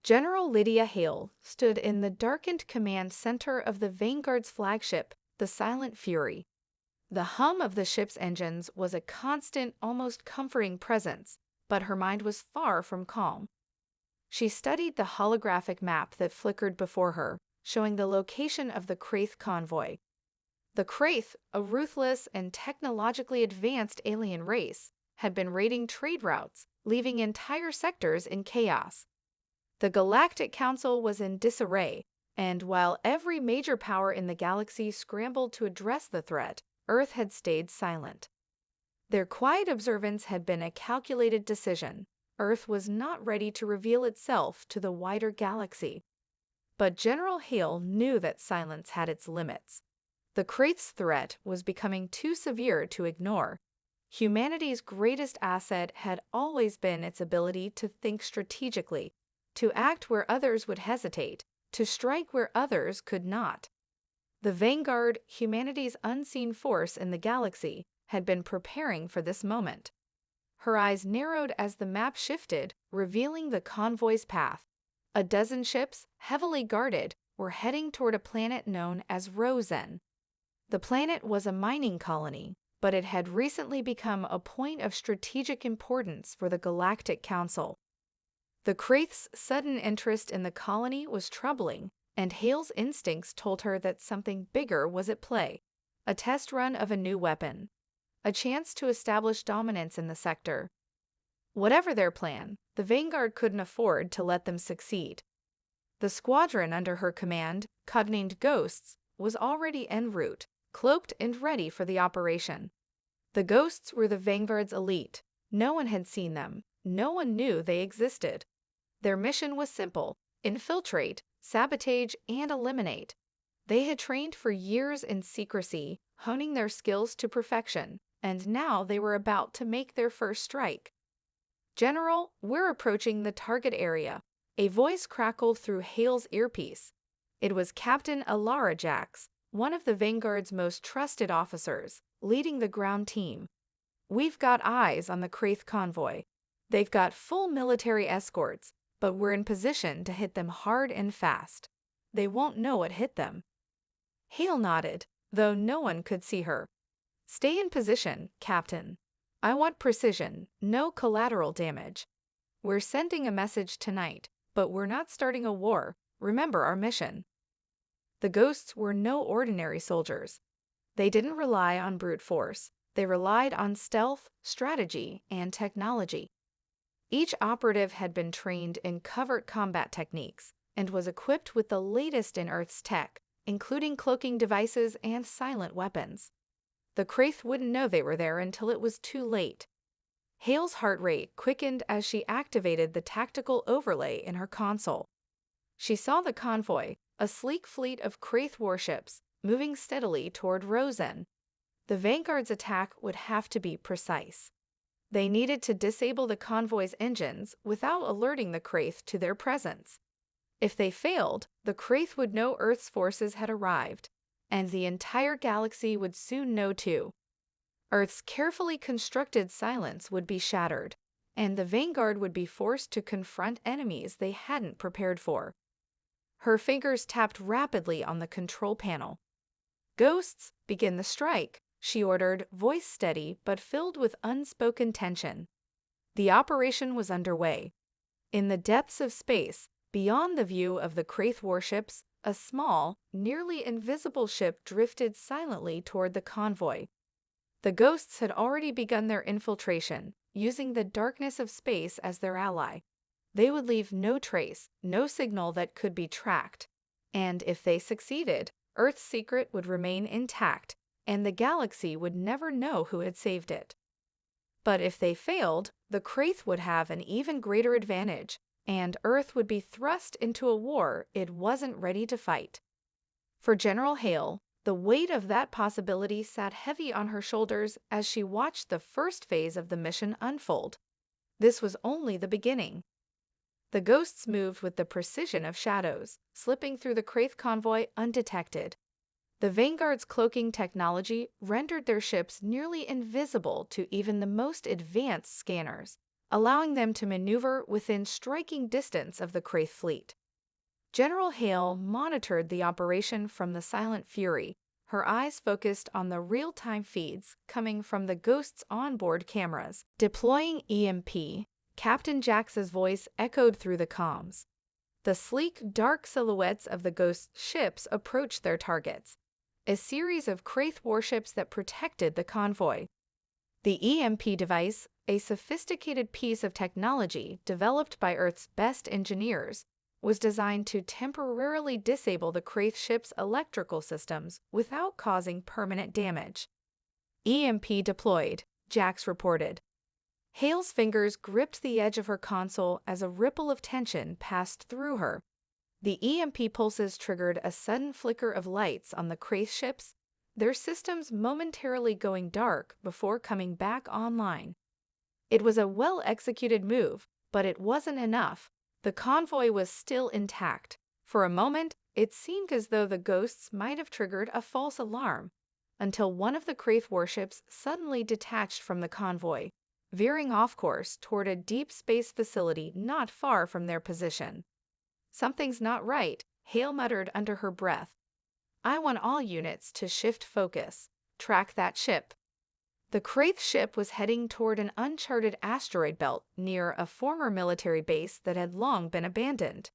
General Lydia Hale stood in the darkened command center of the Vanguard's flagship, the Silent Fury. The hum of the ship's engines was a constant, almost comforting presence, but her mind was far from calm. She studied the holographic map that flickered before her, showing the location of the Kraith convoy. The Kraith, a ruthless and technologically advanced alien race, had been raiding trade routes, leaving entire sectors in chaos. The Galactic Council was in disarray, and while every major power in the galaxy scrambled to address the threat, Earth had stayed silent. Their quiet observance had been a calculated decision. Earth was not ready to reveal itself to the wider galaxy. But General Hale knew that silence had its limits. The Kraith's threat was becoming too severe to ignore. Humanity's greatest asset had always been its ability to think strategically, to act where others would hesitate, to strike where others could not. The Vanguard, humanity's unseen force in the galaxy, had been preparing for this moment. Her eyes narrowed as the map shifted, revealing the convoy's path. A dozen ships, heavily guarded, were heading toward a planet known as Rosen. The planet was a mining colony, but it had recently become a point of strategic importance for the Galactic Council. The Kraith's sudden interest in the colony was troubling, and Hale's instincts told her that something bigger was at play. A test run of a new weapon. A chance to establish dominance in the sector. Whatever their plan, the Vanguard couldn't afford to let them succeed. The squadron under her command, codenamed Ghosts, was already en route, cloaked and ready for the operation. The Ghosts were the Vanguard's elite. No one had seen them. No one knew they existed. Their mission was simple: infiltrate, sabotage, and eliminate. They had trained for years in secrecy, honing their skills to perfection, and now they were about to make their first strike. "General, we're approaching the target area," a voice crackled through Hale's earpiece. It was Captain Alara Jax, one of the Vanguard's most trusted officers, leading the ground team. "We've got eyes on the Kraith convoy. They've got full military escorts, but we're in position to hit them hard and fast. They won't know what hit them." Hale nodded, though no one could see her. "Stay in position, Captain. I want precision, no collateral damage. We're sending a message tonight, but we're not starting a war. Remember our mission." The Ghosts were no ordinary soldiers. They didn't rely on brute force. They relied on stealth, strategy, and technology. Each operative had been trained in covert combat techniques and was equipped with the latest in Earth's tech, including cloaking devices and silent weapons. The Kraith wouldn't know they were there until it was too late. Hale's heart rate quickened as she activated the tactical overlay in her console. She saw the convoy, a sleek fleet of Kraith warships, moving steadily toward Rosen. The Vanguard's attack would have to be precise. They needed to disable the convoy's engines without alerting the Kraith to their presence. If they failed, the Kraith would know Earth's forces had arrived, and the entire galaxy would soon know too. Earth's carefully constructed silence would be shattered, and the Vanguard would be forced to confront enemies they hadn't prepared for. Her fingers tapped rapidly on the control panel. "Ghosts, begin the strike," she ordered, voice steady but filled with unspoken tension. The operation was underway. In the depths of space, beyond the view of the Kraith warships, a small, nearly invisible ship drifted silently toward the convoy. The Ghosts had already begun their infiltration, using the darkness of space as their ally. They would leave no trace, no signal that could be tracked. And if they succeeded, Earth's secret would remain intact, and the galaxy would never know who had saved it. But if they failed, the Kraith would have an even greater advantage, and Earth would be thrust into a war it wasn't ready to fight. For General Hale, the weight of that possibility sat heavy on her shoulders as she watched the first phase of the mission unfold. This was only the beginning. The Ghosts moved with the precision of shadows, slipping through the Kraith convoy undetected. The Vanguard's cloaking technology rendered their ships nearly invisible to even the most advanced scanners, allowing them to maneuver within striking distance of the Kraith fleet. General Hale monitored the operation from the Silent Fury, her eyes focused on the real-time feeds coming from the Ghost's onboard cameras. Deploying EMP, Captain Jax's voice echoed through the comms. The sleek, dark silhouettes of the Ghost's ships approached their targets, a series of Kraith warships that protected the convoy. The EMP device, a sophisticated piece of technology developed by Earth's best engineers, was designed to temporarily disable the Kraith ship's electrical systems without causing permanent damage. EMP deployed, Jax reported. Hale's fingers gripped the edge of her console as a ripple of tension passed through her. The EMP pulses triggered a sudden flicker of lights on the Kraith ships, their systems momentarily going dark before coming back online. It was a well-executed move, but it wasn't enough. The convoy was still intact. For a moment, it seemed as though the Ghosts might have triggered a false alarm, until one of the Kraith warships suddenly detached from the convoy, veering off course toward a deep space facility not far from their position. "Something's not right," Hale muttered under her breath. "I want all units to shift focus. Track that ship." The Kraith ship was heading toward an uncharted asteroid belt near a former military base that had long been abandoned.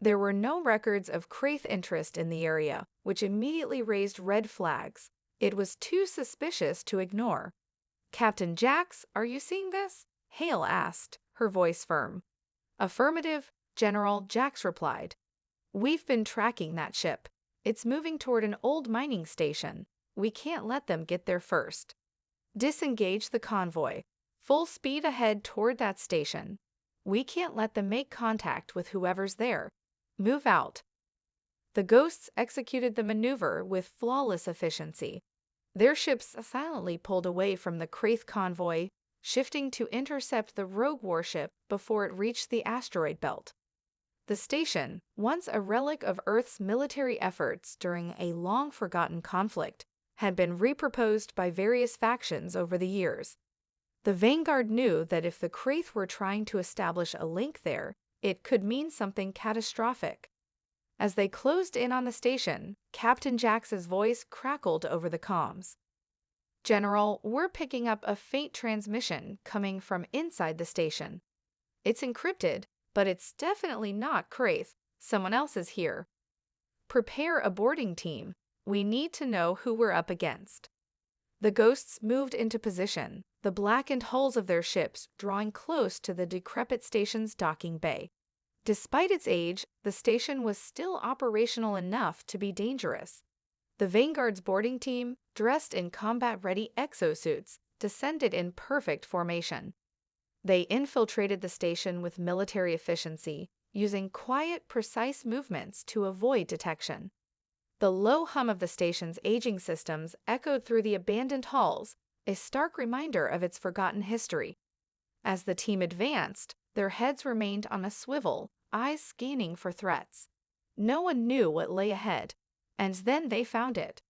There were no records of Kraith interest in the area, which immediately raised red flags. It was too suspicious to ignore. "Captain Jax, are you seeing this?" Hale asked, her voice firm. "Affirmative," General Jax replied. "We've been tracking that ship. It's moving toward an old mining station. We can't let them get there first. Disengage the convoy. Full speed ahead toward that station. We can't let them make contact with whoever's there. Move out." The Ghosts executed the maneuver with flawless efficiency. Their ships silently pulled away from the Kraith convoy, shifting to intercept the rogue warship before it reached the asteroid belt. The station, once a relic of Earth's military efforts during a long-forgotten conflict, had been reproposed by various factions over the years. The Vanguard knew that if the Kraith were trying to establish a link there, it could mean something catastrophic. As they closed in on the station, Captain Jax's voice crackled over the comms. "General, we're picking up a faint transmission coming from inside the station. It's encrypted, but it's definitely not Kraith. Someone else is here. Prepare a boarding team. We need to know who we're up against." The Ghosts moved into position, the blackened hulls of their ships drawing close to the decrepit station's docking bay. Despite its age, the station was still operational enough to be dangerous. The Vanguard's boarding team, dressed in combat-ready exosuits, descended in perfect formation. They infiltrated the station with military efficiency, using quiet, precise movements to avoid detection. The low hum of the station's aging systems echoed through the abandoned halls, a stark reminder of its forgotten history. As the team advanced, their heads remained on a swivel, eyes scanning for threats. No one knew what lay ahead, and then they found it.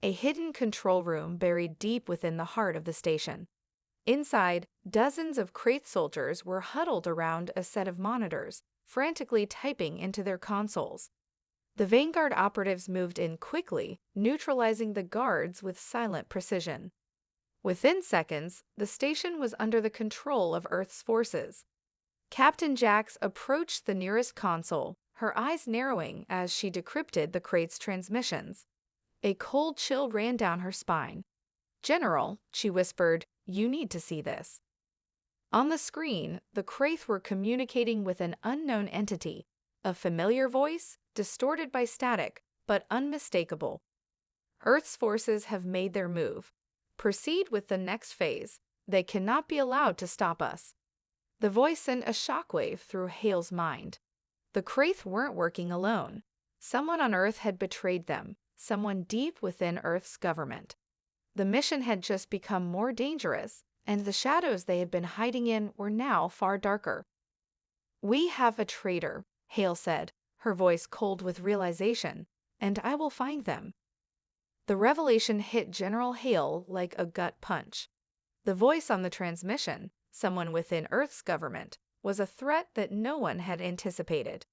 A hidden control room buried deep within the heart of the station. Inside, dozens of Kraith soldiers were huddled around a set of monitors, frantically typing into their consoles. The Vanguard operatives moved in quickly, neutralizing the guards with silent precision. Within seconds, the station was under the control of Earth's forces. Captain Jax approached the nearest console, her eyes narrowing as she decrypted the Kraith's transmissions. A cold chill ran down her spine. "General," she whispered, "you need to see this." On the screen, the Kraith were communicating with an unknown entity, a familiar voice, distorted by static, but unmistakable. "Earth's forces have made their move. Proceed with the next phase. They cannot be allowed to stop us." The voice sent a shockwave through Hale's mind. The Kraith weren't working alone. Someone on Earth had betrayed them, someone deep within Earth's government. The mission had just become more dangerous, and the shadows they had been hiding in were now far darker. "We have a traitor," Hale said, her voice cold with realization, "and I will find them." The revelation hit General Hale like a gut punch. The voice on the transmission, someone within Earth's government, was a threat that no one had anticipated.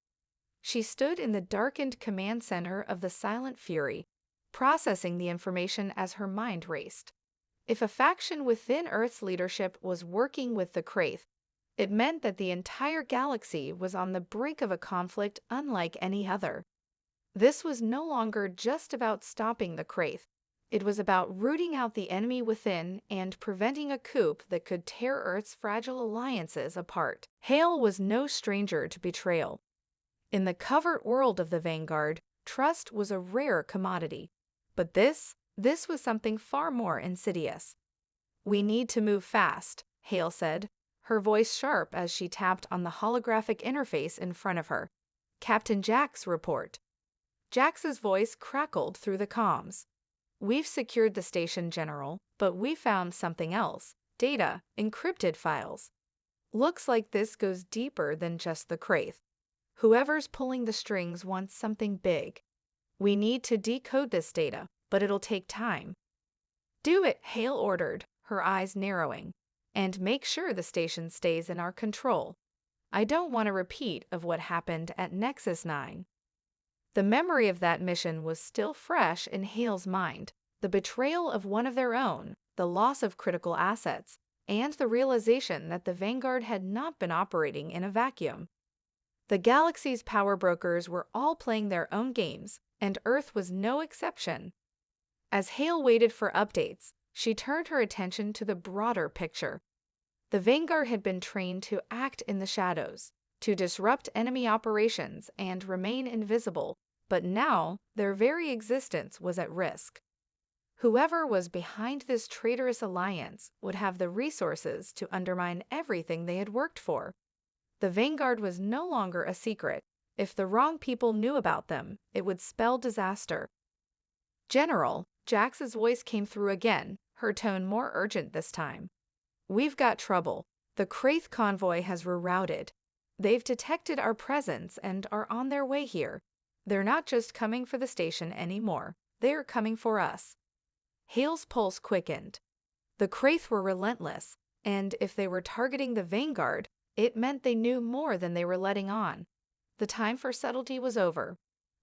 She stood in the darkened command center of the Silent Fury, processing the information as her mind raced. If a faction within Earth's leadership was working with the Kraith, it meant that the entire galaxy was on the brink of a conflict unlike any other. This was no longer just about stopping the Kraith. It was about rooting out the enemy within and preventing a coup that could tear Earth's fragile alliances apart. Hale was no stranger to betrayal. In the covert world of the Vanguard, trust was a rare commodity. But this was something far more insidious. "We need to move fast," Hale said, her voice sharp as she tapped on the holographic interface in front of her. "Captain Jack's report." Jax's voice crackled through the comms. "We've secured the station, General, but we found something else. Data, encrypted files. Looks like this goes deeper than just the Kraith. Whoever's pulling the strings wants something big. We need to decode this data, but it'll take time." "Do it," Hale ordered, her eyes narrowing. "And make sure the station stays in our control. I don't want a repeat of what happened at Nexus 9. The memory of that mission was still fresh in Hale's mind. The betrayal of one of their own, the loss of critical assets, and the realization that the Vanguard had not been operating in a vacuum. The galaxy's power brokers were all playing their own games, and Earth was no exception. As Hale waited for updates, she turned her attention to the broader picture. The Vanguard had been trained to act in the shadows, to disrupt enemy operations and remain invisible, but now their very existence was at risk. Whoever was behind this traitorous alliance would have the resources to undermine everything they had worked for. The Vanguard was no longer a secret. If the wrong people knew about them, it would spell disaster. "General," Jax's voice came through again, her tone more urgent this time. "We've got trouble. The Kraith convoy has rerouted. They've detected our presence and are on their way here. They're not just coming for the station anymore. They're coming for us." Hale's pulse quickened. The Kraith were relentless, and if they were targeting the Vanguard, it meant they knew more than they were letting on. The time for subtlety was over.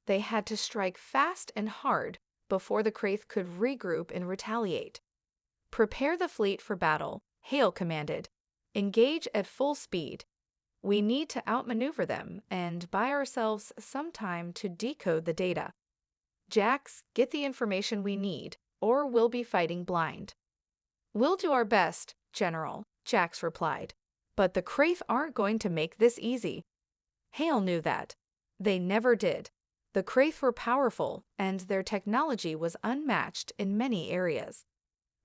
They had to strike fast and hard before the Kraith could regroup and retaliate. "Prepare the fleet for battle," Hale commanded. "Engage at full speed. We need to outmaneuver them and buy ourselves some time to decode the data. Jax, get the information we need, or we'll be fighting blind." "We'll do our best, General," Jax replied. "But the Kraith aren't going to make this easy." Hale knew that. They never did. The Kraith were powerful, and their technology was unmatched in many areas.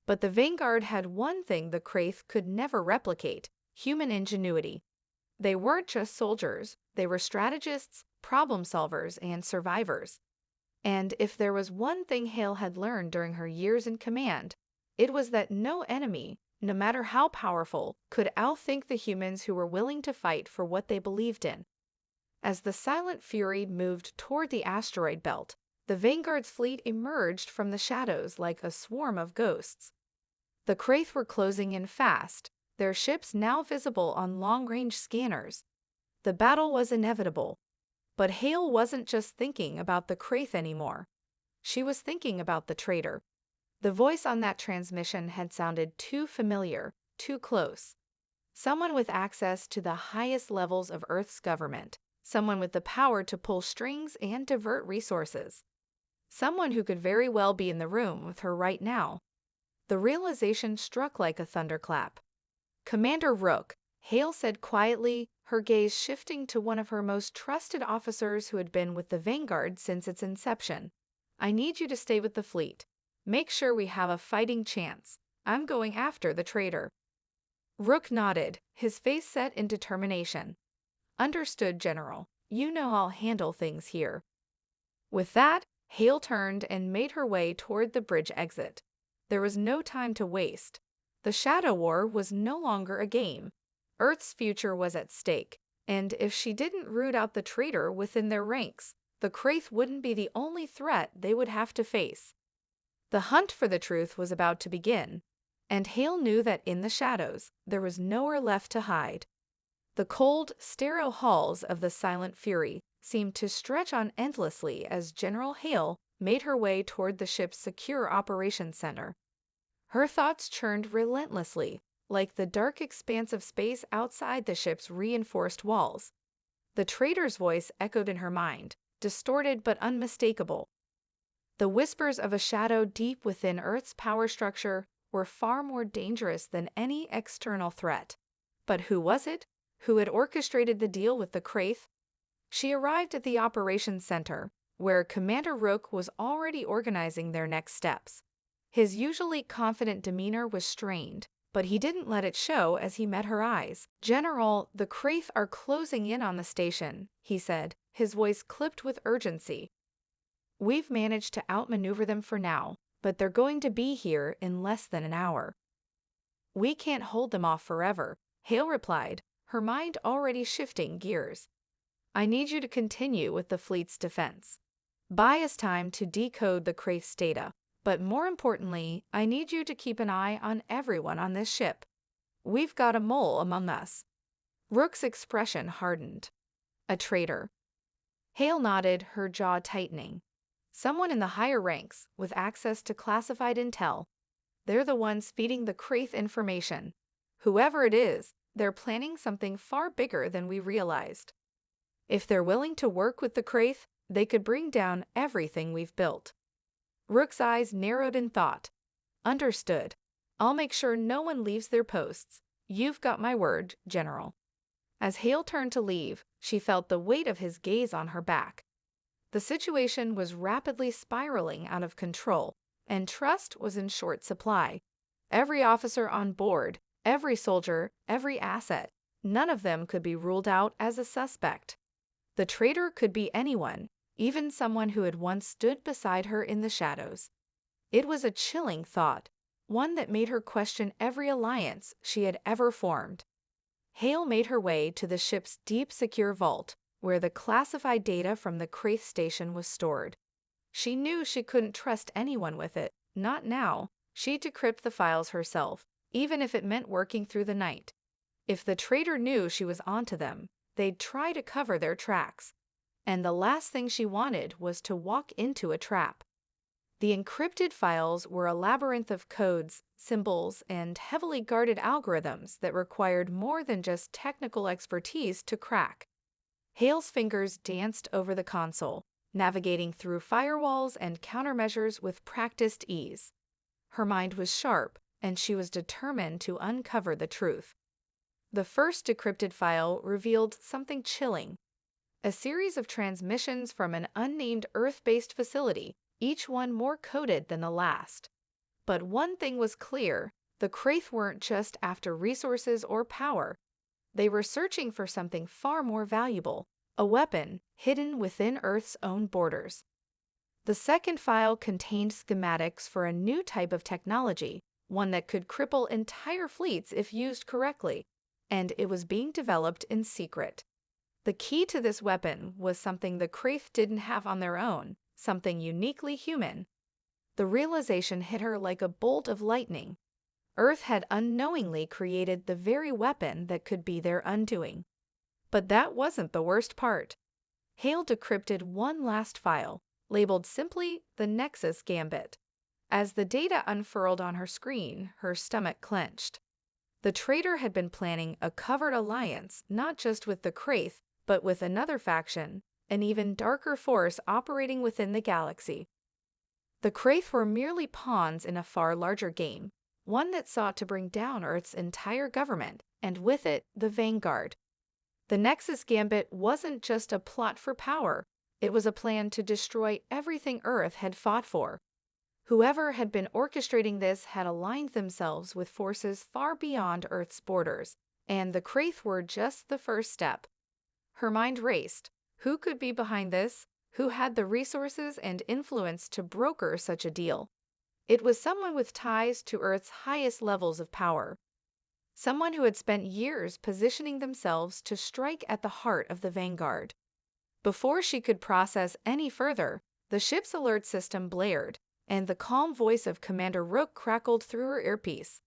But the Vanguard had one thing the Kraith could never replicate: human ingenuity. They weren't just soldiers, they were strategists, problem solvers, and survivors. And if there was one thing Hale had learned during her years in command, it was that no enemy, no matter how powerful, could outthink the humans who were willing to fight for what they believed in. As the Silent Fury moved toward the asteroid belt, the Vanguard's fleet emerged from the shadows like a swarm of ghosts. The Kraith were closing in fast, their ships now visible on long-range scanners. The battle was inevitable. But Hale wasn't just thinking about the Kraith anymore. She was thinking about the traitor. The voice on that transmission had sounded too familiar, too close. Someone with access to the highest levels of Earth's government. Someone with the power to pull strings and divert resources. Someone who could very well be in the room with her right now. The realization struck like a thunderclap. "Commander Rook," Hale said quietly, her gaze shifting to one of her most trusted officers who had been with the Vanguard since its inception. "I need you to stay with the fleet. Make sure we have a fighting chance. I'm going after the traitor." Rook nodded, his face set in determination. "Understood, General. You know I'll handle things here." With that, Hale turned and made her way toward the bridge exit. There was no time to waste. The Shadow War was no longer a game. Earth's future was at stake, and if she didn't root out the traitor within their ranks, the Kraith wouldn't be the only threat they would have to face. The hunt for the truth was about to begin. And Hale knew that in the shadows, there was nowhere left to hide. The cold, sterile halls of the Silent Fury seemed to stretch on endlessly as General Hale made her way toward the ship's secure operations center. Her thoughts churned relentlessly, like the dark expanse of space outside the ship's reinforced walls. The trader's voice echoed in her mind, distorted but unmistakable. The whispers of a shadow deep within Earth's power structure were far more dangerous than any external threat. But who was it? Who had orchestrated the deal with the Kraith? She arrived at the operations center, where Commander Rook was already organizing their next steps. His usually confident demeanor was strained, but he didn't let it show as he met her eyes. "General, the Kraith are closing in on the station," he said, his voice clipped with urgency. "We've managed to outmaneuver them for now, but they're going to be here in less than an hour." "We can't hold them off forever," Hale replied, her mind already shifting gears. "I need you to continue with the fleet's defense. Buy us time to decode the Kraith's data, but more importantly, I need you to keep an eye on everyone on this ship. We've got a mole among us." Rook's expression hardened. "A traitor." Hale nodded, her jaw tightening. "Someone in the higher ranks, with access to classified intel. They're the ones feeding the Kraith information. Whoever it is, they're planning something far bigger than we realized. If they're willing to work with the Kraith, they could bring down everything we've built." Rook's eyes narrowed in thought. "Understood. I'll make sure no one leaves their posts. You've got my word, General." As Hale turned to leave, she felt the weight of his gaze on her back. The situation was rapidly spiraling out of control, and trust was in short supply. Every officer on board, every soldier, every asset, none of them could be ruled out as a suspect. The traitor could be anyone, even someone who had once stood beside her in the shadows. It was a chilling thought, one that made her question every alliance she had ever formed. Hale made her way to the ship's deep, secure vault, where the classified data from the Kraith station was stored. She knew she couldn't trust anyone with it, not now. She'd decrypt the files herself, even if it meant working through the night. If the traitor knew she was onto them, they'd try to cover their tracks. And the last thing she wanted was to walk into a trap. The encrypted files were a labyrinth of codes, symbols, and heavily guarded algorithms that required more than just technical expertise to crack. Hale's fingers danced over the console, navigating through firewalls and countermeasures with practiced ease. Her mind was sharp, and she was determined to uncover the truth. The first decrypted file revealed something chilling. A series of transmissions from an unnamed Earth-based facility, each one more coded than the last. But one thing was clear: the Kraith weren't just after resources or power. They were searching for something far more valuable, a weapon hidden within Earth's own borders. The second file contained schematics for a new type of technology, one that could cripple entire fleets if used correctly, and it was being developed in secret. The key to this weapon was something the Kraith didn't have on their own, something uniquely human. The realization hit her like a bolt of lightning. Earth had unknowingly created the very weapon that could be their undoing. But that wasn't the worst part. Hale decrypted one last file, labeled simply the Nexus Gambit. As the data unfurled on her screen, her stomach clenched. The traitor had been planning a covert alliance not just with the Kraith, but with another faction, an even darker force operating within the galaxy. The Kraith were merely pawns in a far larger game, one that sought to bring down Earth's entire government, and with it, the Vanguard. The Nexus Gambit wasn't just a plot for power, it was a plan to destroy everything Earth had fought for. Whoever had been orchestrating this had aligned themselves with forces far beyond Earth's borders, and the Kraith were just the first step. Her mind raced. Who could be behind this? Who had the resources and influence to broker such a deal? It was someone with ties to Earth's highest levels of power. Someone who had spent years positioning themselves to strike at the heart of the Vanguard. Before she could process any further, the ship's alert system blared, and the calm voice of Commander Rook crackled through her earpiece.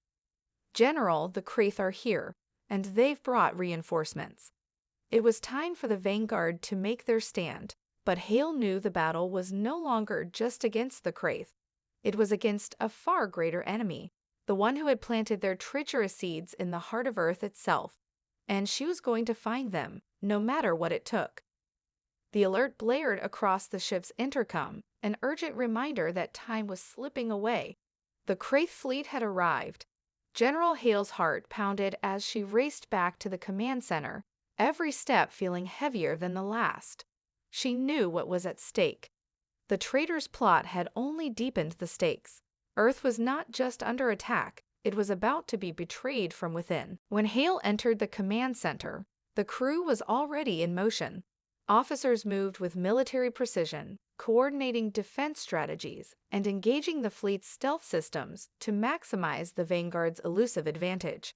"General, the Kraith are here, and they've brought reinforcements." It was time for the Vanguard to make their stand, but Hale knew the battle was no longer just against the Kraith. It was against a far greater enemy, the one who had planted their treacherous seeds in the heart of Earth itself, and she was going to find them, no matter what it took. The alert blared across the ship's intercom, an urgent reminder that time was slipping away. The Kraith fleet had arrived. General Hale's heart pounded as she raced back to the command center, every step feeling heavier than the last. She knew what was at stake. The traitors' plot had only deepened the stakes. Earth was not just under attack, it was about to be betrayed from within. When Hale entered the command center, the crew was already in motion. Officers moved with military precision, coordinating defense strategies and engaging the fleet's stealth systems to maximize the Vanguard's elusive advantage.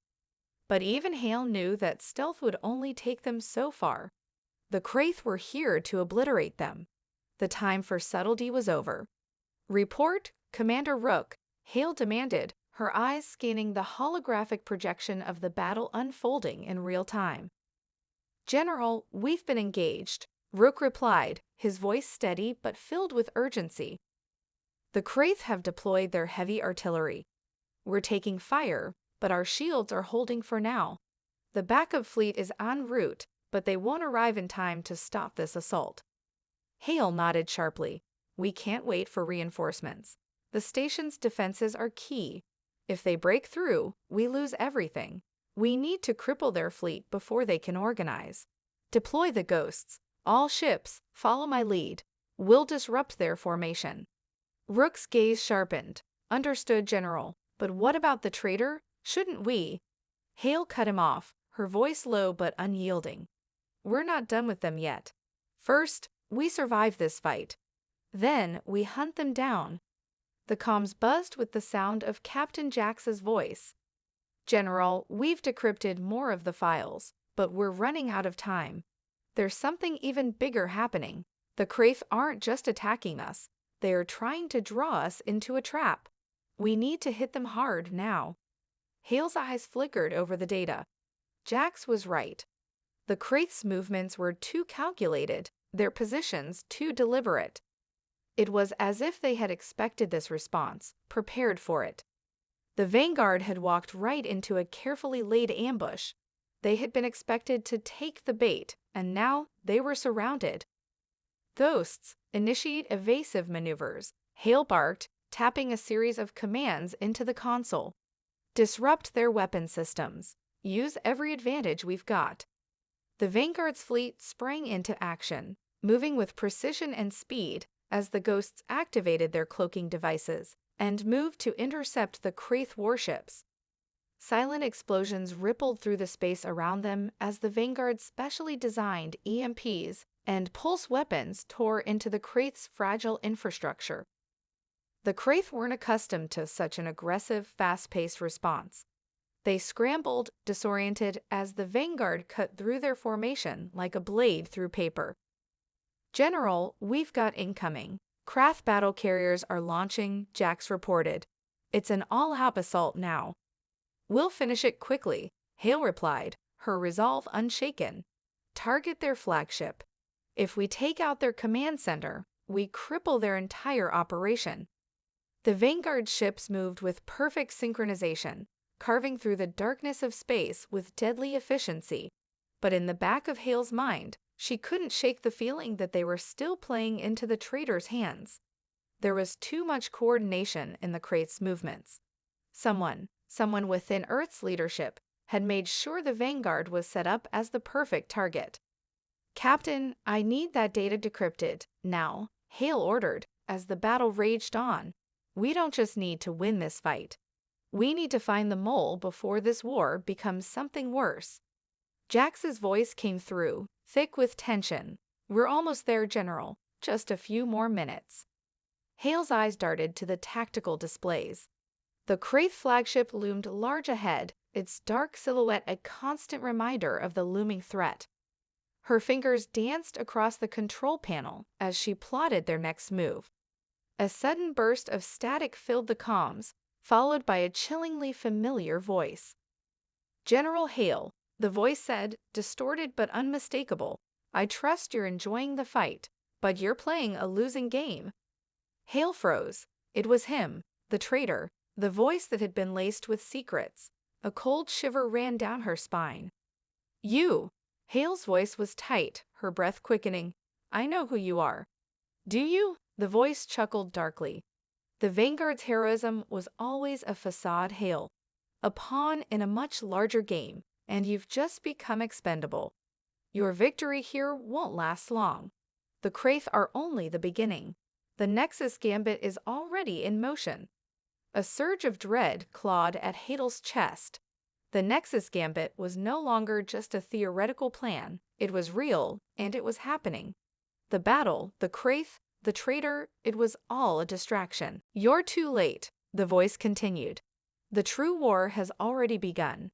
But even Hale knew that stealth would only take them so far. The Kraith were here to obliterate them. The time for subtlety was over. "Report, Commander Rook," Hale demanded, her eyes scanning the holographic projection of the battle unfolding in real time. "General, we've been engaged," Rook replied, his voice steady but filled with urgency. "The Kraith have deployed their heavy artillery. We're taking fire, but our shields are holding for now. The backup fleet is en route, but they won't arrive in time to stop this assault." Hale nodded sharply. "We can't wait for reinforcements. The station's defenses are key. If they break through, we lose everything. We need to cripple their fleet before they can organize. Deploy the ghosts. All ships, follow my lead. We'll disrupt their formation." Rook's gaze sharpened. "Understood, General. But what about the traitor? Shouldn't we—" Hale cut him off, her voice low but unyielding. "We're not done with them yet. First, we survive this fight. Then we hunt them down." The comms buzzed with the sound of Captain Jax's voice. "General, we've decrypted more of the files, but we're running out of time. There's something even bigger happening. The Kraith aren't just attacking us. They are trying to draw us into a trap. We need to hit them hard now." Hale's eyes flickered over the data. Jax was right. The Kraith's movements were too calculated, their positions too deliberate. It was as if they had expected this response, prepared for it. The Vanguard had walked right into a carefully laid ambush. They had been expected to take the bait, and now they were surrounded. "Ghosts, initiate evasive maneuvers," Hale barked, tapping a series of commands into the console. "Disrupt their weapon systems. Use every advantage we've got." The Vanguard's fleet sprang into action, moving with precision and speed as the Ghosts activated their cloaking devices and moved to intercept the Kraith warships. Silent explosions rippled through the space around them as the Vanguard's specially designed EMPs and pulse weapons tore into the Kraith's fragile infrastructure. The Kraith weren't accustomed to such an aggressive, fast-paced response. They scrambled, disoriented, as the Vanguard cut through their formation like a blade through paper. "General, we've got incoming. Kraith battle carriers are launching," Jax reported. "It's an all-out assault now." "We'll finish it quickly," Hale replied, her resolve unshaken. "Target their flagship. If we take out their command center, we cripple their entire operation." The Vanguard ships moved with perfect synchronization, carving through the darkness of space with deadly efficiency. But in the back of Hale's mind, she couldn't shake the feeling that they were still playing into the traitors' hands. There was too much coordination in the Kraith's movements. Someone within Earth's leadership had made sure the Vanguard was set up as the perfect target. "Captain, I need that data decrypted, now," Hale ordered, as the battle raged on. "We don't just need to win this fight. We need to find the mole before this war becomes something worse." Jax's voice came through, thick with tension. "We're almost there, General. Just a few more minutes." Hale's eyes darted to the tactical displays. The Kraith flagship loomed large ahead, its dark silhouette a constant reminder of the looming threat. Her fingers danced across the control panel as she plotted their next move. A sudden burst of static filled the comms, followed by a chillingly familiar voice. "General Hale," the voice said, distorted but unmistakable. "I trust you're enjoying the fight, but you're playing a losing game." Hale froze. It was him, the traitor, the voice that had been laced with secrets. A cold shiver ran down her spine. "You!" Hale's voice was tight, her breath quickening. "I know who you are." "Do you?" The voice chuckled darkly. "The Vanguard's heroism was always a facade, Hale. A pawn in a much larger game, and you've just become expendable. Your victory here won't last long. The Kraith are only the beginning. The Nexus Gambit is already in motion." A surge of dread clawed at Hale's chest. The Nexus Gambit was no longer just a theoretical plan. It was real, and it was happening. The battle, the Kraith, the traitor, it was all a distraction. "You're too late," the voice continued. "The true war has already begun."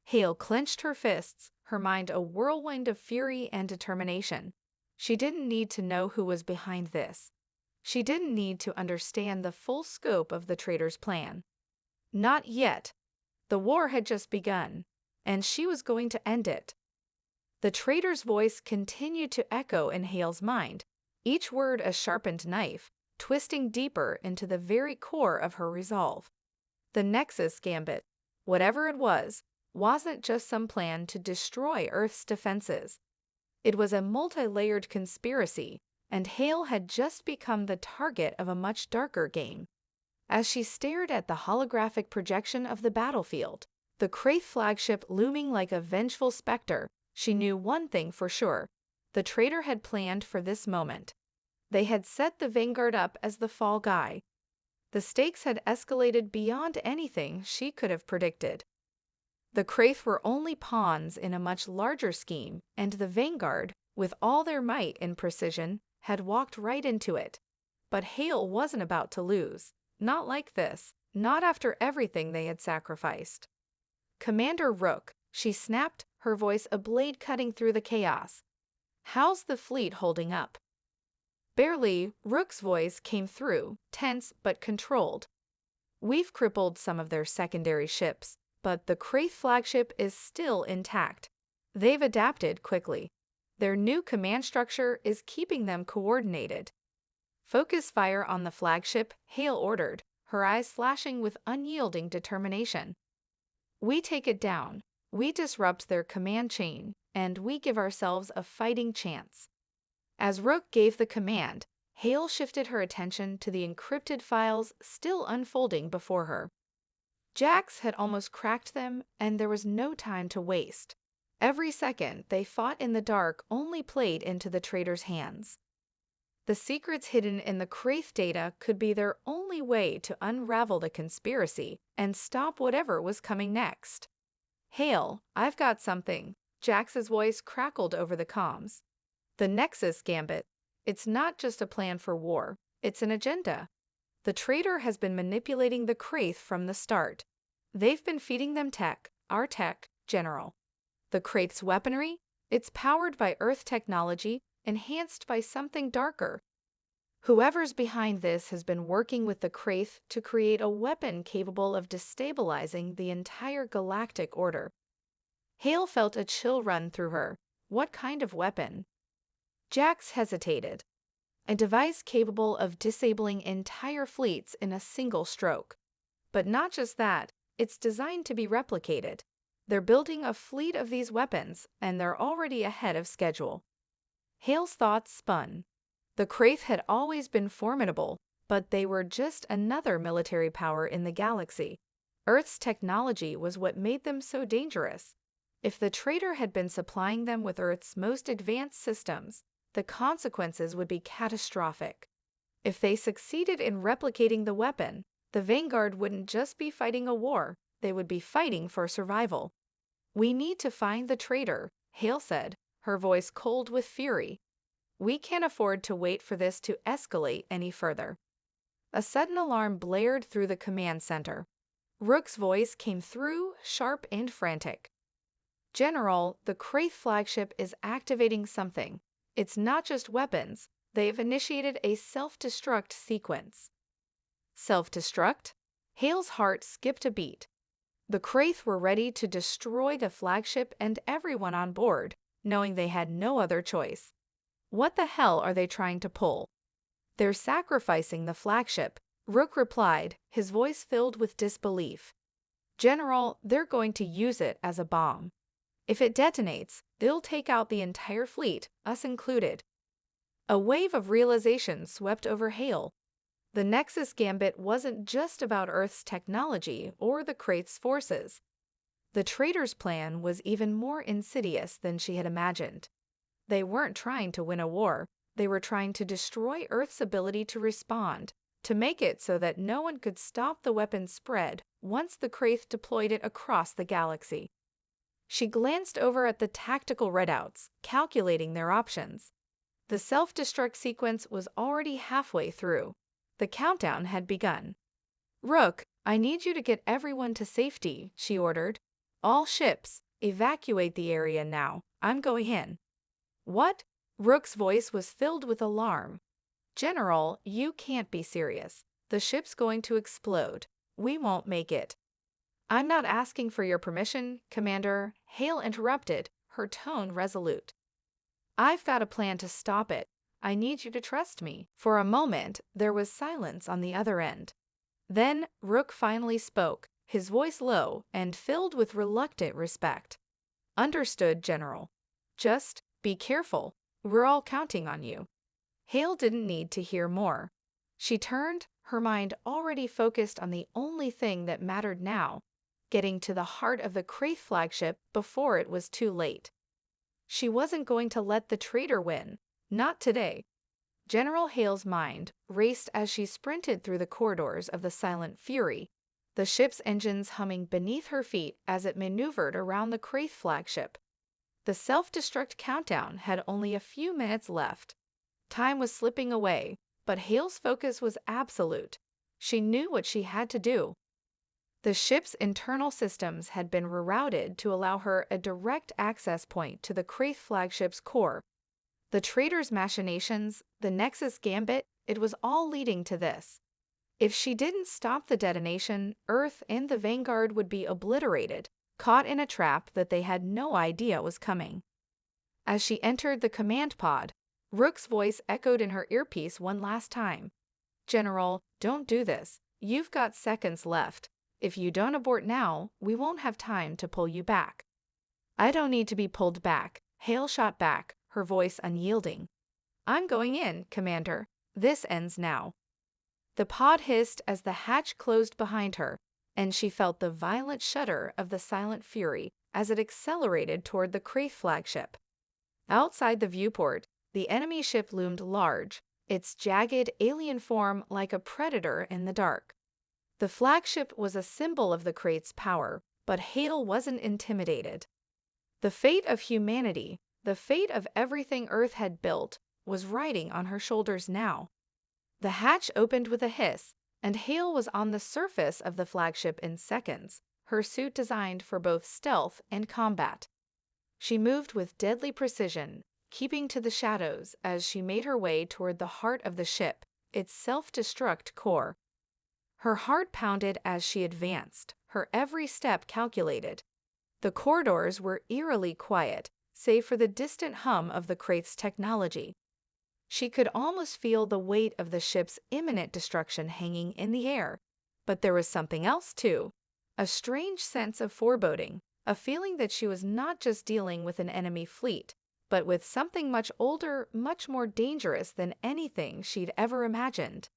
Hale clenched her fists, her mind a whirlwind of fury and determination. She didn't need to know who was behind this. She didn't need to understand the full scope of the traitor's plan. Not yet. The war had just begun, and she was going to end it. The traitor's voice continued to echo in Hale's mind, each word a sharpened knife, twisting deeper into the very core of her resolve. The Nexus Gambit, whatever it was, wasn't just some plan to destroy Earth's defenses. It was a multi-layered conspiracy, and Hale had just become the target of a much darker game. As she stared at the holographic projection of the battlefield, the Kraith flagship looming like a vengeful specter, she knew one thing for sure. The traitor had planned for this moment. They had set the Vanguard up as the fall guy. The stakes had escalated beyond anything she could have predicted. The Kraith were only pawns in a much larger scheme, and the Vanguard, with all their might and precision, had walked right into it. But Hale wasn't about to lose. Not like this. Not after everything they had sacrificed. "Commander Rook," she snapped, her voice a blade cutting through the chaos. "How's the fleet holding up?" Barely, Rook's voice came through, tense but controlled. "We've crippled some of their secondary ships, but the Kraith flagship is still intact. They've adapted quickly. Their new command structure is keeping them coordinated." "Focus fire on the flagship," Hale ordered, her eyes flashing with unyielding determination. "We take it down, we disrupt their command chain, and we give ourselves a fighting chance." As Rook gave the command, Hale shifted her attention to the encrypted files still unfolding before her. Jax had almost cracked them, and there was no time to waste. Every second they fought in the dark only played into the traitor's hands. The secrets hidden in the Kraith data could be their only way to unravel the conspiracy and stop whatever was coming next. "Hale, I've got something," Jax's voice crackled over the comms. "The Nexus Gambit. It's not just a plan for war, it's an agenda. The traitor has been manipulating the Kraith from the start. They've been feeding them tech, our tech, General. The Kraith's weaponry, it's powered by Earth technology, enhanced by something darker. Whoever's behind this has been working with the Kraith to create a weapon capable of destabilizing the entire galactic order." Hale felt a chill run through her. What kind of weapon? Jax hesitated. "A device capable of disabling entire fleets in a single stroke. But not just that, it's designed to be replicated. They're building a fleet of these weapons, and they're already ahead of schedule." Hale's thoughts spun. The Kraith had always been formidable, but they were just another military power in the galaxy. Earth's technology was what made them so dangerous. If the traitor had been supplying them with Earth's most advanced systems, the consequences would be catastrophic. If they succeeded in replicating the weapon, the Vanguard wouldn't just be fighting a war, they would be fighting for survival. "We need to find the traitor," Hale said, her voice cold with fury. "We can't afford to wait for this to escalate any further." A sudden alarm blared through the command center. Rook's voice came through, sharp and frantic. "General, the Kraith flagship is activating something. It's not just weapons. They've initiated a self-destruct sequence." "Self-destruct?" Hale's heart skipped a beat. The Kraith were ready to destroy the flagship and everyone on board, knowing they had no other choice. What the hell are they trying to pull? They're sacrificing the flagship, Rook replied, his voice filled with disbelief. General, they're going to use it as a bomb. If it detonates, they'll take out the entire fleet, us included. A wave of realization swept over Hale. The Nexus Gambit wasn't just about Earth's technology or the Kraith's forces. The traitors' plan was even more insidious than she had imagined. They weren't trying to win a war, they were trying to destroy Earth's ability to respond, to make it so that no one could stop the weapon's spread once the Kraith deployed it across the galaxy. She glanced over at the tactical readouts, calculating their options. The self-destruct sequence was already halfway through. The countdown had begun. Rook, I need you to get everyone to safety, she ordered. All ships, evacuate the area now. I'm going in. What? Rook's voice was filled with alarm. General, you can't be serious. The ship's going to explode. We won't make it. I'm not asking for your permission, Commander, Hale interrupted, her tone resolute. I've got a plan to stop it. I need you to trust me. For a moment, there was silence on the other end. Then, Rook finally spoke, his voice low and filled with reluctant respect. Understood, General. Just be careful. We're all counting on you. Hale didn't need to hear more. She turned, her mind already focused on the only thing that mattered now, getting to the heart of the Kraith flagship before it was too late. She wasn't going to let the traitor win. Not today. General Hale's mind raced as she sprinted through the corridors of the Silent Fury, the ship's engines humming beneath her feet as it maneuvered around the Kraith flagship. The self-destruct countdown had only a few minutes left. Time was slipping away, but Hale's focus was absolute. She knew what she had to do. The ship's internal systems had been rerouted to allow her a direct access point to the Kraith flagship's core. The traitors' machinations, the Nexus Gambit, it was all leading to this. If she didn't stop the detonation, Earth and the Vanguard would be obliterated, caught in a trap that they had no idea was coming. As she entered the command pod, Rook's voice echoed in her earpiece one last time. General, don't do this. You've got seconds left. If you don't abort now, we won't have time to pull you back. I don't need to be pulled back, Hale shot back, her voice unyielding. I'm going in, Commander. This ends now. The pod hissed as the hatch closed behind her, and she felt the violent shudder of the Silent Fury as it accelerated toward the Kraith flagship. Outside the viewport, the enemy ship loomed large, its jagged alien form like a predator in the dark. The flagship was a symbol of the Kraith's power, but Hale wasn't intimidated. The fate of humanity, the fate of everything Earth had built, was riding on her shoulders now. The hatch opened with a hiss, and Hale was on the surface of the flagship in seconds, her suit designed for both stealth and combat. She moved with deadly precision, keeping to the shadows as she made her way toward the heart of the ship, its self-destruct core. Her heart pounded as she advanced, her every step calculated. The corridors were eerily quiet, save for the distant hum of the Kraith's technology. She could almost feel the weight of the ship's imminent destruction hanging in the air. But there was something else, too. A strange sense of foreboding, a feeling that she was not just dealing with an enemy fleet, but with something much older, much more dangerous than anything she'd ever imagined.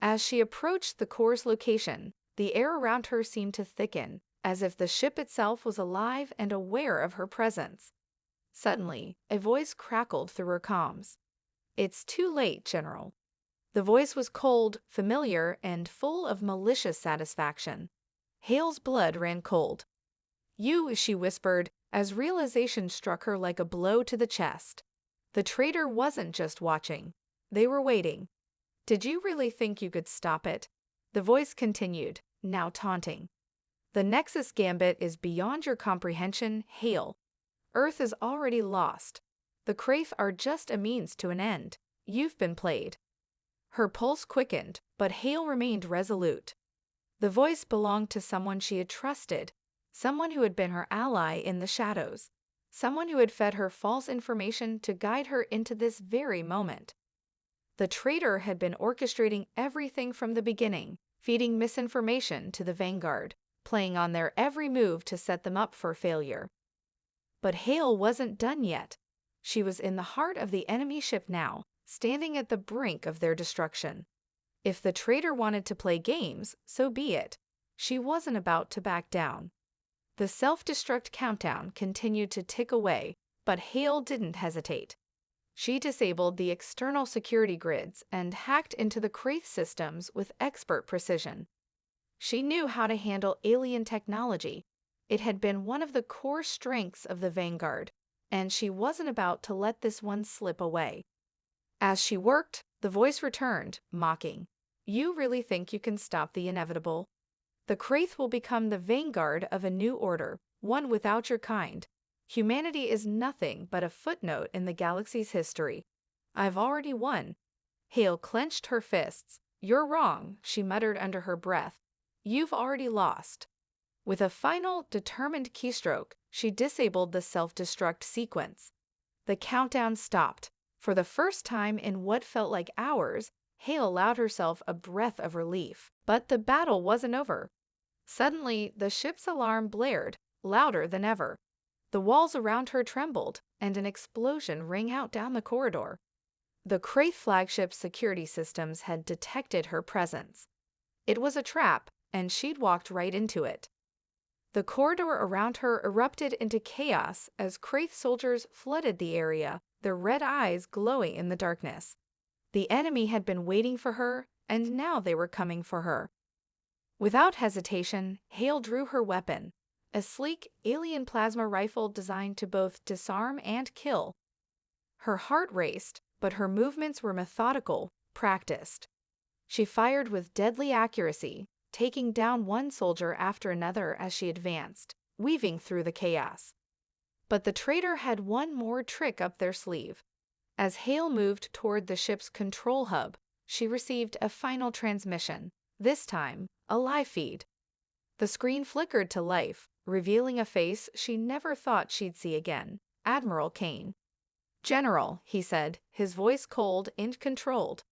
As she approached the core's location, the air around her seemed to thicken, as if the ship itself was alive and aware of her presence. Suddenly, a voice crackled through her comms. It's too late, General. The voice was cold, familiar, and full of malicious satisfaction. Hale's blood ran cold. You, she whispered, as realization struck her like a blow to the chest. The traitor wasn't just watching. They were waiting. Did you really think you could stop it? The voice continued, now taunting. The Nexus Gambit is beyond your comprehension, Hale. Earth is already lost. The Kraith are just a means to an end. You've been played. Her pulse quickened, but Hale remained resolute. The voice belonged to someone she had trusted, someone who had been her ally in the shadows, someone who had fed her false information to guide her into this very moment. The traitor had been orchestrating everything from the beginning, feeding misinformation to the Vanguard, playing on their every move to set them up for failure. But Hale wasn't done yet. She was in the heart of the enemy ship now, standing at the brink of their destruction. If the traitor wanted to play games, so be it. She wasn't about to back down. The self-destruct countdown continued to tick away, but Hale didn't hesitate. She disabled the external security grids and hacked into the Kraith systems with expert precision. She knew how to handle alien technology. It had been one of the core strengths of the Vanguard, and she wasn't about to let this one slip away. As she worked, the voice returned, mocking. You really think you can stop the inevitable? The Kraith will become the vanguard of a new order, one without your kind. Humanity is nothing but a footnote in the galaxy's history. I've already won. Hale clenched her fists. You're wrong, she muttered under her breath. You've already lost. With a final, determined keystroke, she disabled the self-destruct sequence. The countdown stopped. For the first time in what felt like hours, Hale allowed herself a breath of relief. But the battle wasn't over. Suddenly, the ship's alarm blared, louder than ever. The walls around her trembled, and an explosion rang out down the corridor. The Kraith flagship's security systems had detected her presence. It was a trap, and she'd walked right into it. The corridor around her erupted into chaos as Kraith soldiers flooded the area, their red eyes glowing in the darkness. The enemy had been waiting for her, and now they were coming for her. Without hesitation, Hale drew her weapon, a sleek alien plasma rifle designed to both disarm and kill. Her heart raced, but her movements were methodical, practiced. She fired with deadly accuracy, taking down one soldier after another as she advanced, weaving through the chaos. But the traitor had one more trick up their sleeve. As Hale moved toward the ship's control hub, she received a final transmission, this time a live feed. The screen flickered to life, revealing a face she never thought she'd see again, Admiral Kane. General, he said, his voice cold and controlled.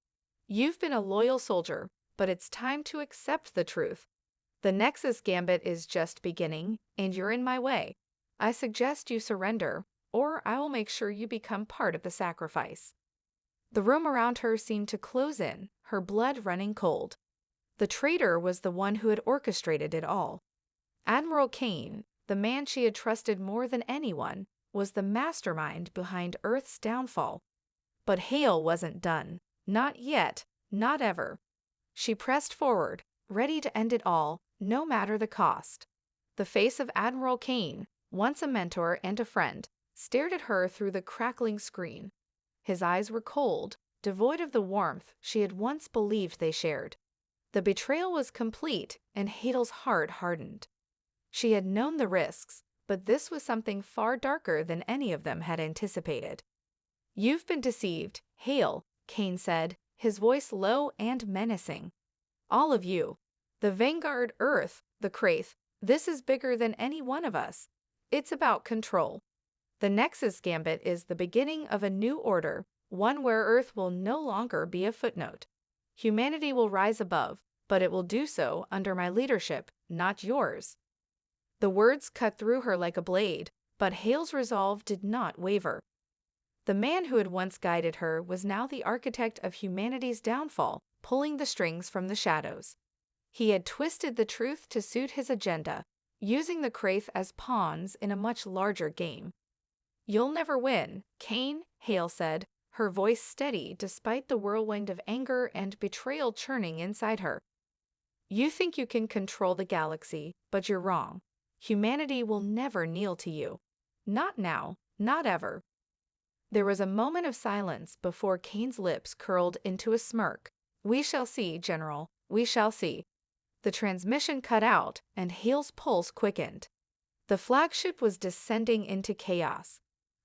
You've been a loyal soldier, but it's time to accept the truth. The Nexus Gambit is just beginning, and you're in my way. I suggest you surrender, or I will make sure you become part of the sacrifice. The room around her seemed to close in, her blood running cold. The traitor was the one who had orchestrated it all. Admiral Kane, the man she had trusted more than anyone, was the mastermind behind Earth's downfall. But Hale wasn't done. Not yet, not ever. She pressed forward, ready to end it all, no matter the cost. The face of Admiral Kane, once a mentor and a friend, stared at her through the crackling screen. His eyes were cold, devoid of the warmth she had once believed they shared. The betrayal was complete, and Hale's heart hardened. She had known the risks, but this was something far darker than any of them had anticipated. You've been deceived, Hale, Kane said, his voice low and menacing. All of you. The Vanguard, Earth, the Kraith, this is bigger than any one of us. It's about control. The Nexus Gambit is the beginning of a new order, one where Earth will no longer be a footnote. Humanity will rise above, but it will do so under my leadership, not yours. The words cut through her like a blade, but Hale's resolve did not waver. The man who had once guided her was now the architect of humanity's downfall, pulling the strings from the shadows. He had twisted the truth to suit his agenda, using the Kraith as pawns in a much larger game. You'll never win, Kane, Hale said, her voice steady despite the whirlwind of anger and betrayal churning inside her. You think you can control the galaxy, but you're wrong. Humanity will never kneel to you. Not now, not ever. There was a moment of silence before Kane's lips curled into a smirk. We shall see, General, we shall see. The transmission cut out, and Hale's pulse quickened. The flagship was descending into chaos.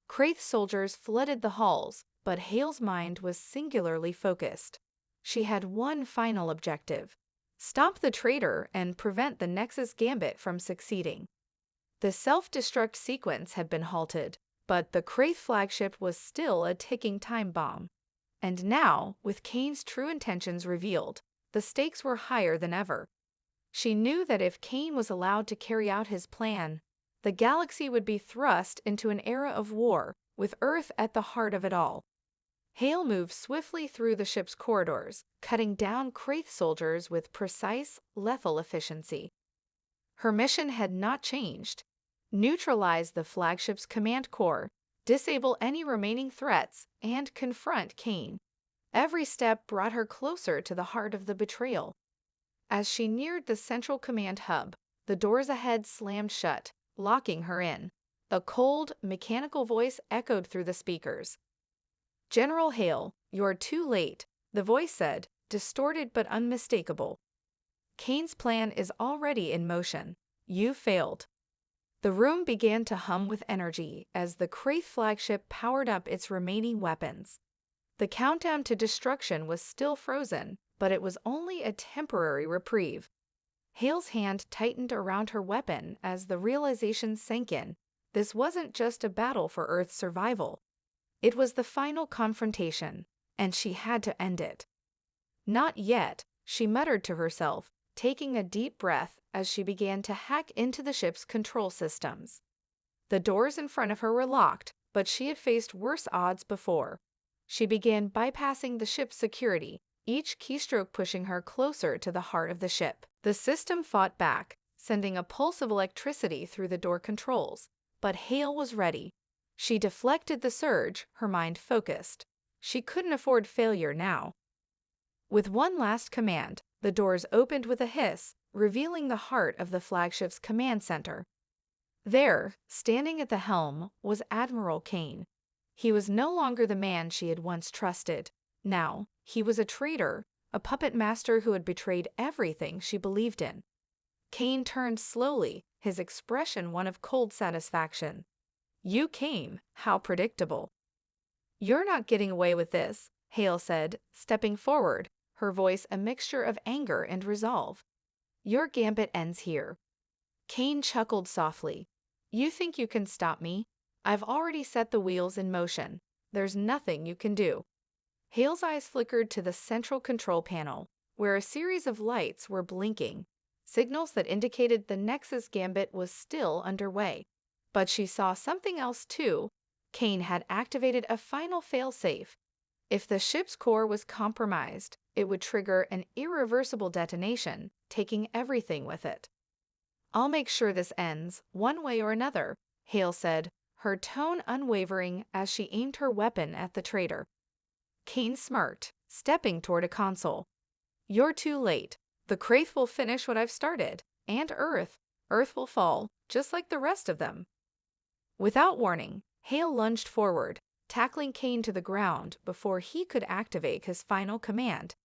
Kraith soldiers flooded the halls, but Hale's mind was singularly focused. She had one final objective: stop the traitor and prevent the Nexus Gambit from succeeding. The self-destruct sequence had been halted, but the Kraith flagship was still a ticking time bomb. And now, with Kane's true intentions revealed, the stakes were higher than ever. She knew that if Kane was allowed to carry out his plan, the galaxy would be thrust into an era of war, with Earth at the heart of it all. Hale moved swiftly through the ship's corridors, cutting down Kraith soldiers with precise, lethal efficiency. Her mission had not changed. Neutralize the flagship's command core, disable any remaining threats, and confront Kane. Every step brought her closer to the heart of the betrayal. As she neared the central command hub, the doors ahead slammed shut, locking her in. The cold, mechanical voice echoed through the speakers. "General Hale, you're too late," the voice said, distorted but unmistakable. "Kane's plan is already in motion. You failed." The room began to hum with energy as the Kraith flagship powered up its remaining weapons. The countdown to destruction was still frozen, but it was only a temporary reprieve. Hale's hand tightened around her weapon as the realization sank in. This wasn't just a battle for Earth's survival. It was the final confrontation, and she had to end it. "Not yet," she muttered to herself, taking a deep breath as she began to hack into the ship's control systems. The doors in front of her were locked, but she had faced worse odds before. She began bypassing the ship's security, each keystroke pushing her closer to the heart of the ship. The system fought back, sending a pulse of electricity through the door controls, but Hale was ready. She deflected the surge, her mind focused. She couldn't afford failure now. With one last command, the doors opened with a hiss, revealing the heart of the flagship's command center. There, standing at the helm, was Admiral Kane. He was no longer the man she had once trusted. Now, he was a traitor, a puppet master who had betrayed everything she believed in. Kane turned slowly, his expression one of cold satisfaction. "You came. How predictable." "You're not getting away with this," Hale said, stepping forward, her voice a mixture of anger and resolve. "Your gambit ends here." Kane chuckled softly. "You think you can stop me? I've already set the wheels in motion. There's nothing you can do." Hale's eyes flickered to the central control panel, where a series of lights were blinking, signals that indicated the Nexus Gambit was still underway. But she saw something else too. Kane had activated a final failsafe. If the ship's core was compromised, it would trigger an irreversible detonation, taking everything with it. "I'll make sure this ends, one way or another," Hale said, her tone unwavering as she aimed her weapon at the traitor. Kane smirked, stepping toward a console. "You're too late. The Kraith will finish what I've started, and Earth. Earth will fall, just like the rest of them." Without warning, Hale lunged forward, tackling Kane to the ground before he could activate his final command.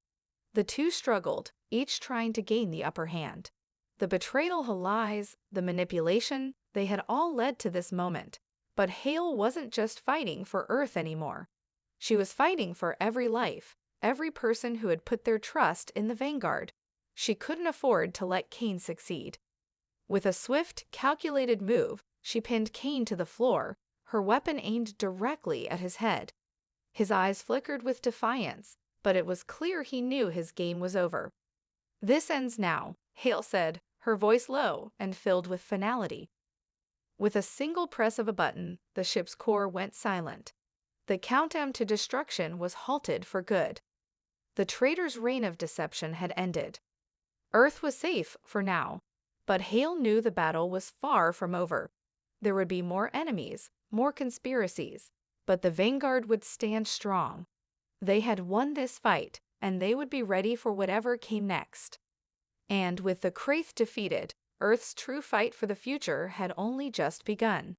The two struggled, each trying to gain the upper hand. The betrayal, the lies, the manipulation, they had all led to this moment. But Hale wasn't just fighting for Earth anymore. She was fighting for every life, every person who had put their trust in the Vanguard. She couldn't afford to let Kane succeed. With a swift, calculated move, she pinned Kane to the floor, her weapon aimed directly at his head. His eyes flickered with defiance, but it was clear he knew his game was over. "This ends now," Hale said, her voice low and filled with finality. With a single press of a button, the ship's core went silent. The countdown to destruction was halted for good. The traitor's reign of deception had ended. Earth was safe for now, but Hale knew the battle was far from over. There would be more enemies, more conspiracies, but the Vanguard would stand strong. They had won this fight, and they would be ready for whatever came next. And with the Kraith defeated, Earth's true fight for the future had only just begun.